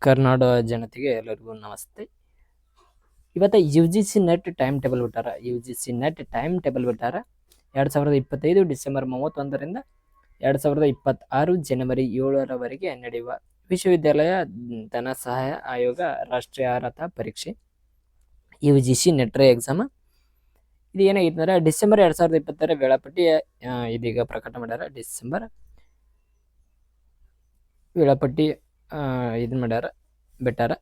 ಕರ್ನಾಟಕ ಜನತೆಗೆ ಎಲ್ಲರಿಗೂ ನಮಸ್ತೆ. ಇವತ್ತು UGC ನೆಟ್ ಟೈಮ್ ಟೇಬಲ್ ಬಿಟ್ಟಾರ. UGC ನೆಟ್ ಟೈಮ್ ಟೇಬಲ್ ಬಿಟ್ಟಾರ 2025 ಡಿಸೆಂಬರ್ 31ರಿಂದ 2026 ಜನವರಿ 7ರವರೆಗೆ ನಡೆಯುವ ವಿಶ್ವವಿದ್ಯಾಲಯ ಧನ ಸಹಾಯ ಆಯೋಗ ರಾಷ್ಟ್ರೀಯ ಅರ್ಹತಾ ಪರೀಕ್ಷೆ UGC ನೆಟ್ ಎಕ್ಸಾಮ್. ಇದು ಏನಾಗಿತ್ತು ಅಂದ್ರೆ ಡಿಸೆಂಬರ್ 2020 ವೇಳಾಪಟ್ಟಿ ಇದೀಗ ಪ್ರಕಟ ಮಾಡ್ಯಾರ. ಡಿಸೆಂಬರ್ ವೇಳಾಪಟ್ಟಿ ಇದನ್ನ ಮಾಡ್ಯಾರ, ಬಿಟ್ಟಾರ.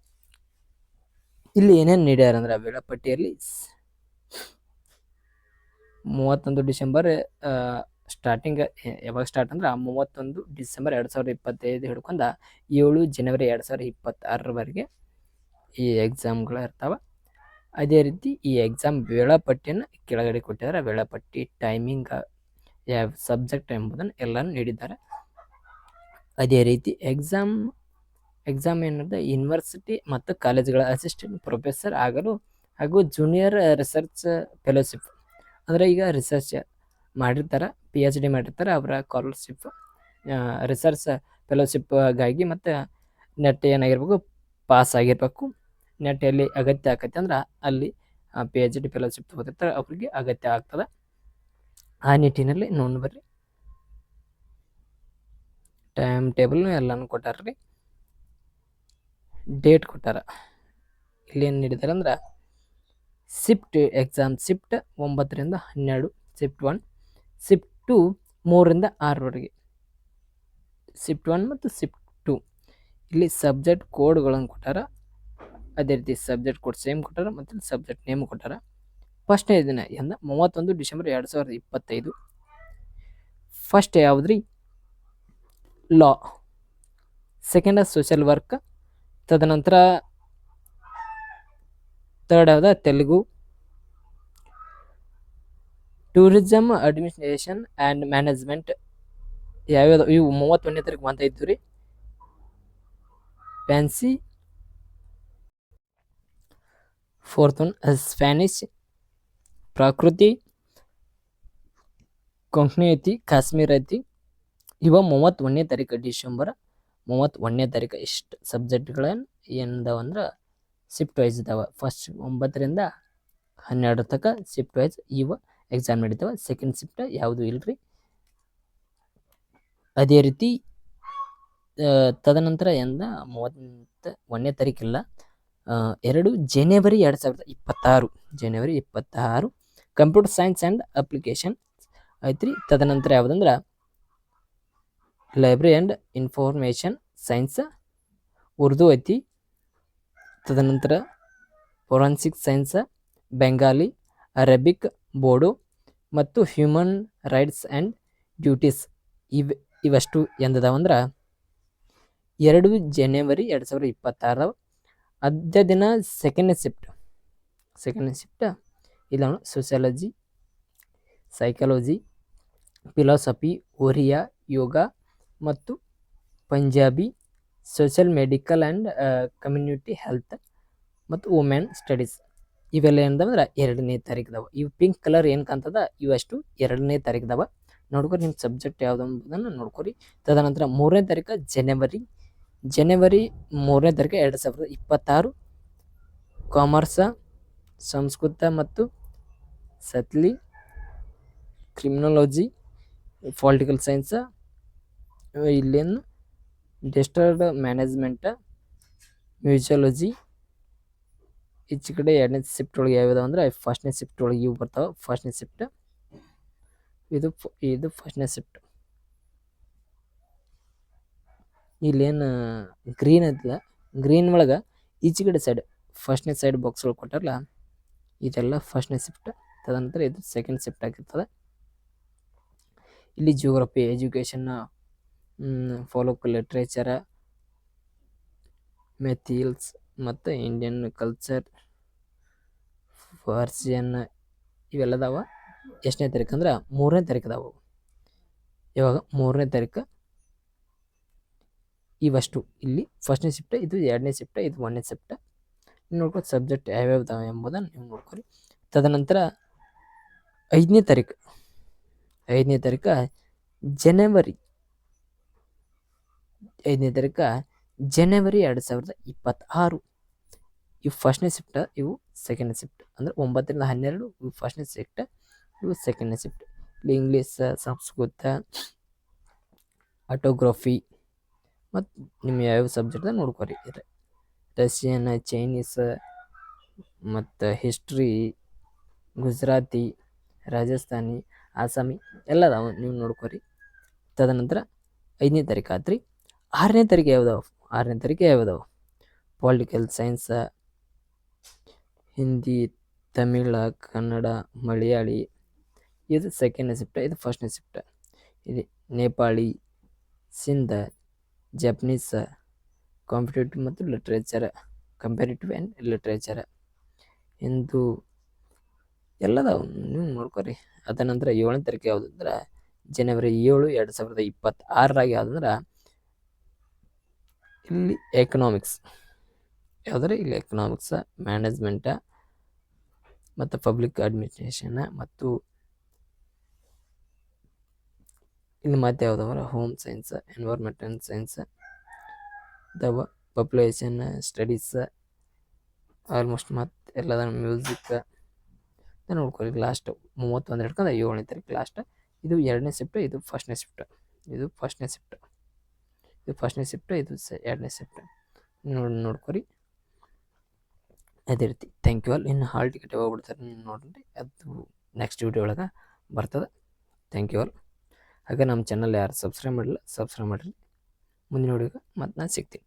ಇಲ್ಲಿ ಏನೇನು ನೀಡ್ಯಾರ ಅಂದ್ರೆ ವೇಳಾಪಟ್ಟಿಯಲ್ಲಿ 31 ಡಿಸೆಂಬರ್ ಸ್ಟಾರ್ಟಿಂಗ್ ಯಾವಾಗ ಸ್ಟಾರ್ಟ್ ಅಂದ್ರೆ 31 ಡಿಸೆಂಬರ್ 2025 ಹಿಡ್ಕೊಂಡ 7 ಜನವರಿ 2026ರವರೆಗೆ ಈ ಎಕ್ಸಾಮ್ಗಳು ಇರ್ತಾವ. ಅದೇ ರೀತಿ ಈ ಎಕ್ಸಾಮ್ ವೇಳಾಪಟ್ಟಿಯನ್ನು ಕೆಳಗಡೆ ಕೊಟ್ಟಿದ್ದಾರೆ. ವೇಳಾಪಟ್ಟಿ, ಟೈಮಿಂಗ್, ಯಾವ ಸಬ್ಜೆಕ್ಟ್ ಎಂಬುದನ್ನು ಎಲ್ಲಾನು ನೀಡಿದ್ದಾರೆ. ಅದೇ ರೀತಿ ಎಕ್ಸಾಮ್ ಏನಿದೆ ಯೂನಿವರ್ಸಿಟಿ ಮತ್ತು ಕಾಲೇಜುಗಳ ಅಸಿಸ್ಟೆಂಟ್ ಪ್ರೊಫೆಸರ್ ಆಗಲು ಹಾಗೂ ಜೂನಿಯರ್ ರಿಸರ್ಚ್ ಫೆಲೋಶಿಪ್ ಅಂದರೆ ಈಗ ರಿಸರ್ಚ್ ಮಾಡಿರ್ತಾರೆ, PhD ಮಾಡಿರ್ತಾರೆ, ಅವರ ಸ್ಕಾಲರ್ಶಿಪ್ ರಿಸರ್ಚ್ ಫೆಲೋಶಿಪ್ಗಾಗಿ ಮತ್ತು ನೆಟ್ ಏನಾಗಿರ್ಬೇಕು, ಪಾಸ್ ಆಗಿರ್ಬೇಕು. ನೆಟ್ ಎಲ್ಲಿ ಅಗತ್ಯ ಆಕೈತೆ ಅಂದ್ರೆ ಅಲ್ಲಿ PhD ಫೆಲೋಶಿಪ್ ತಗೋತಿರ್ತಾರೆ, ಅವ್ರಿಗೆ ಅಗತ್ಯ ಆಗ್ತದೆ. ಆ ನಿಟ್ಟಿನಲ್ಲಿ ನೋಡಿ ಬರ್ರಿ, ಟೈಮ್ ಟೇಬಲ್ನು ಎಲ್ಲಾನು ಕೊಟ್ಟಾರ್ರಿ, ಡೇಟ್ ಕೊಟ್ಟಾರ. ಇಲ್ಲಿ ಏನು ನೀಡಿದ್ದಾರೆ ಅಂದ್ರೆ ಶಿಫ್ಟ್ ಎಕ್ಸಾಮ್, ಶಿಫ್ಟ್ 9ರಿಂದ 12, ಶಿಫ್ಟ್ 1, ಶಿಫ್ಟ್ 2 3ರಿಂದ 6ರವರೆಗೆ, ಶಿಫ್ಟ್ 1 ಮತ್ತು ಶಿಫ್ಟ್ 2. ಇಲ್ಲಿ ಸಬ್ಜೆಕ್ಟ್ ಕೋಡ್ಗಳನ್ನು ಕೊಟ್ಟಾರ. ಅದೇ ರೀತಿ ಸಬ್ಜೆಕ್ಟ್ ಕೋಡ್ ಸೇಮ್ ಕೊಟ್ಟಾರ ಮತ್ತು ಸಬ್ಜೆಕ್ಟ್ ನೇಮ್ ಕೊಟ್ಟಾರ. ಫಸ್ಟ್ನೇ ದಿನ 31 ಡಿಸೆಂಬರ್ 2025. ಫಸ್ಟ್ ಯಾವುದ್ರಿ, ಲಾ. Second social work. ತದನಂತರ ಥರ್ಡ್ ಯಾವ್ದು, Telugu. Tourism administration and management. ಯಾವ್ಯಾವ ಇವು 31ನೇ ತಾರೀಕು ಅಂತ ಇದ್ದು ರೀ. ಫ್ಯಾನ್ಸಿ. Fourth one Spanish. Prakrit, Konkani ಐತಿ, ಕಾಶ್ಮೀರ ಐತಿ. ಇವ 31ನೇ ತಾರೀಕು, ಡಿಸೆಂಬರ್ 31ನೇ ತಾರೀಕು. ಇಷ್ಟು ಸಬ್ಜೆಕ್ಟ್ಗಳೇನು ಏನದಾವ ಅಂದ್ರೆ ಶಿಫ್ಟ್ ವೈಸ್ ಇದಾವ. ಫಸ್ಟ್ 9ರಿಂದ 12 ತನಕ ಶಿಫ್ಟ್ ವೈಸ್ ಇವ ಎಕ್ಸಾಮ್ ನಡೀತಾವ. ಸೆಕೆಂಡ್ ಶಿಫ್ಟ್ ಯಾವುದು ಇಲ್ರಿ. ಅದೇ ರೀತಿ ತದನಂತರ 31ನೇ ತಾರೀಕಿಲ್ಲ, 2 ಜನವರಿ 2026, ಜನವರಿ 26 ಕಂಪ್ಯೂಟರ್ ಸೈನ್ಸ್ ಆ್ಯಂಡ್ ಅಪ್ಲಿಕೇಶನ್ ಐತ್ರಿ. ತದನಂತರ ಯಾವುದಂದ್ರೆ library and information science, Urdu ಐತಿ. ತದನಂತರ forensic science, Bengali, Arabic, Bodo ಮತ್ತು ಹ್ಯೂಮನ್ ರೈಟ್ಸ್ ಆ್ಯಂಡ್ ಡ್ಯೂಟೀಸ್. ಇವಷ್ಟು ಎಂದದಾವಂದ್ರೆ 2 ಜನವರಿ 2026. ಅದೇ ದಿನ ಸೆಕೆಂಡ್ ಶಿಫ್ಟ್ ಇಲ್ಲ, sociology, psychology, philosophy, Oriya, yoga ಮತ್ತು Punjabi, social, medical and community health ಮತ್ತು ವುಮೆನ್ ಸ್ಟಡೀಸ್. ಇವೆಲ್ಲ ಏನಂದ್ರೆ 2ನೇ ತಾರೀಕದವ. ಇವು ಪಿಂಕ್ ಕಲರ್ ಏನು ಕಾಣ್ತದ ಇವಷ್ಟು 2ನೇ ತಾರೀಕದವ. ನೋಡ್ಕೊರಿ ನಿಮ್ಮ ಸಬ್ಜೆಕ್ಟ್ ಯಾವ್ದು ಅಂಬುದನ್ನು ನೋಡ್ಕೊರಿ. ತದನಂತರ 3ನೇ ತಾರೀಕು ಜನವರಿ 3ನೇ ತಾರೀಕು 2026 ಕಾಮರ್ಸ, ಸಂಸ್ಕೃತ ಮತ್ತು ಸತ್ಲಿ, ಕ್ರಿಮಿನಾಲಜಿ, ಪೊಲಿಟಿಕಲ್ ಸೈನ್ಸ್, ಇಲ್ಲೇನು ಡಿಸಾಸ್ಟರ್ ಮ್ಯಾನೇಜ್ಮೆಂಟ್, ಮ್ಯೂಸಿಯಾಲಜಿ. ಈಚೆ ಕಡೆ 2ನೇ ಶಿಫ್ಟ್ ಒಳಗೆ ಯಾವ್ಯಾವ ಅಂದ್ರೆ ಫಸ್ಟ್ನೇ ಶಿಫ್ಟ್ ಒಳಗೆ ಇವು ಬರ್ತಾವೆ. ಫಸ್ಟ್ನೇ ಶಿಫ್ಟ್ ಇದು ಫಸ್ಟ್ನೇ ಶಿಫ್ಟ್. ಇಲ್ಲೇನು ಗ್ರೀನ್ ಐತಲ್ಲ, ಗ್ರೀನ್ ಒಳಗೆ ಈಚೆ ಕಡೆ ಸೈಡ್ ಫಸ್ಟ್ನೇ ಸೈಡ್ ಬಾಕ್ಸ್ಗಳು ಕೊಟ್ಟಾರಲ್ಲ, ಇದೆಲ್ಲ ಫಸ್ಟ್ನೇ ಶಿಫ್ಟ್. ತದನಂತರ ಇದು ಸೆಕೆಂಡ್ ಶಿಫ್ಟ್ ಆಗಿರ್ತದೆ. ಇಲ್ಲಿ ಜಿಯೋಗ್ರಫಿ, ಎಜುಕೇಷನ್, ಫಾಲೋಕಲ್ ಲಿಟ್ರೇಚರ್, ಮೆಥಿಲ್ಸ್ ಮತ್ತು ಇಂಡಿಯನ್ ಕಲ್ಚರ್, ಪರ್ಷಿಯನ್ ಇವೆಲ್ಲದಾವ. ಎಷ್ಟನೇ ತಾರೀಕು ಅಂದ್ರೆ 3ನೇ ತಾರೀಕು ಅದಾವು. ಇವಾಗ 3ನೇ ತಾರೀಕು ಇವಷ್ಟು. ಇಲ್ಲಿ ಫಸ್ಟ್ನೇ ಶಿಫ್ಟ್, ಇದು 2ನೇ ಶಿಫ್ಟ್, ಇದು 1ನೇ ಶಿಫ್ಟ್. ನೋಡ್ಕೊಂಡು ಸಬ್ಜೆಕ್ಟ್ ಯಾವ್ಯಾವ್ದಾವ ಎಂಬುದನ್ನು ನೀವು ನೋಡ್ಕೊರಿ. ತದನಂತರ 5ನೇ ತಾರೀಕು ಜನವರಿ 5ನೇ ತಾರೀಕು ಜನವರಿ 2026 ಇವು ಫಸ್ಟ್ನೇ ಶಿಫ್ಟ್, ಇವು ಸೆಕೆಂಡ್ನೇ ಶಿಫ್ಟ್. ಅಂದರೆ 9ರಿಂದ 12 ಇವು ಫಸ್ಟ್ನೇ ಶಿಫ್ಟ್, ಇವು ಸೆಕೆಂಡ್ನೇ ಶಿಫ್ಟ್. ಇಲ್ಲಿ ಇಂಗ್ಲೀಷ್, ಸಂಸ್ಕೃತ, ಆಟೋಗ್ರಫಿ ಮತ್ತು ನಿಮ್ಮ ಯಾವ ಸಬ್ಜೆಕ್ಟ್ ನೋಡ್ಕೊರಿ. ರಷ್ಯನ್, ಚೈನೀಸ್ ಮತ್ತು ಹಿಸ್ಟ್ರಿ, ಗುಜರಾತಿ, ರಾಜಸ್ಥಾನಿ, ಆಸಾಮಿ ಎಲ್ಲ ಅದಾವ, ನೀವು ನೋಡ್ಕೊರಿ. ತದನಂತರ 5ನೇ ತಾರೀಕು ಆತ್ರಿ. 6ನೇ ತಾರೀಕು ಯಾವ್ದಾವ? ಪೊಲಿಟಿಕಲ್ ಸೈನ್ಸ್, ಹಿಂದಿ, ತಮಿಳ, ಕನ್ನಡ, ಮಲಯಾಳಿ, ಇದು ಸೆಕೆಂಡ್ನೇ ಶಿಫ್ಟ್, ಇದು ಫಸ್ಟ್ನೇ ಶಿಫ್ಟ್. ಇದು ನೇಪಾಳಿ, ಸಿಂಧ, ಜಪನೀಸ್, ಕಾಂಪಿಟೇಟಿವ್ ಮತ್ತು literature, comparative and literature, Hindu ಎಲ್ಲದಾವ, ನೀವು ನೋಡ್ಕೊರಿ. ಅದ ನಂತರ 7ನೇ ತಾರೀಕು ಯಾವುದು ಅಂದ್ರೆ ಜನವರಿ 7, 2026 ಯಾವುದಂದ್ರೆ ಇಲ್ಲಿ ಎಕನಾಮಿಕ್ಸ್. ಯಾವುದ್ರೆ ಇಲ್ಲಿ ಎಕನಾಮಿಕ್ಸ್, ಮ್ಯಾನೇಜ್ಮೆಂಟ ಮತ್ತು ಪಬ್ಲಿಕ್ ಅಡ್ಮಿನಿಸ್ಟ್ರೇಷನ್, ಮತ್ತು ಇಲ್ಲಿ ಮತ್ತೆ ಯಾವುದವ ಹೋಮ್ ಸೈನ್ಸ್, ಎನ್ವೈರ್ಮೆಂಟಲ್ ಸೈನ್ಸ್, ಅಥವಾ ಪಾಪ್ಯುಲೇಷನ್ ಸ್ಟಡೀಸ್, ಆಲ್ಮೋಸ್ಟ್ ಮತ್ತು ಎಲ್ಲದ ಮ್ಯೂಸಿಕ್ ನೋಡ್ಕೊಳ್ಳಿ. ಲಾಸ್ಟ್ 31 ಹಿಡ್ಕೊಂಡು 7ನೇ ತಾರೀಕು ಲಾಸ್ಟ್. ಇದು 2ನೇ ಶಿಫ್ಟ್, ಇದು ಫಸ್ಟ್ನೇ ಶಿಫ್ಟ್, ಇದು ಫಸ್ಟ್ನೇ ಶಿಫ್ಟ್, ಇದು ಫಸ್ಟ್ನೇ ಶಿಫ್ಟ್, ಇದು 2ನೇ ಶಿಫ್ಟ್. ನೋಡ್ಕೊರಿ. ಅದೇ ರೀತಿ ಥ್ಯಾಂಕ್ ಯು ಆಲ್. ಇನ್ನು ಹಾಲ್ ಟಿಕೆಟ್ ಯಾವಾಗ ಬಿಡ್ತಾರೆ ನೋಡ್ರಿ, ಅದು ನೆಕ್ಸ್ಟ್ ವಿಡಿಯೋ ಒಳಗೆ ಬರ್ತದೆ. Thank you all. ಹಾಗೆ ನಮ್ಮ ಚಾನಲ್ ಯಾರು ಸಬ್ಸ್ಕ್ರೈಬ್ ಮಾಡಿಲ್ಲ, ಸಬ್ಸ್ಕ್ರೈಬ್ ಮಾಡಿರಿ. ಮುಂದಿನ ವಿಡಿಯೋಗೆ ಮತ್ತೆ ನಾನು ಸಿಗ್ತೀನಿ.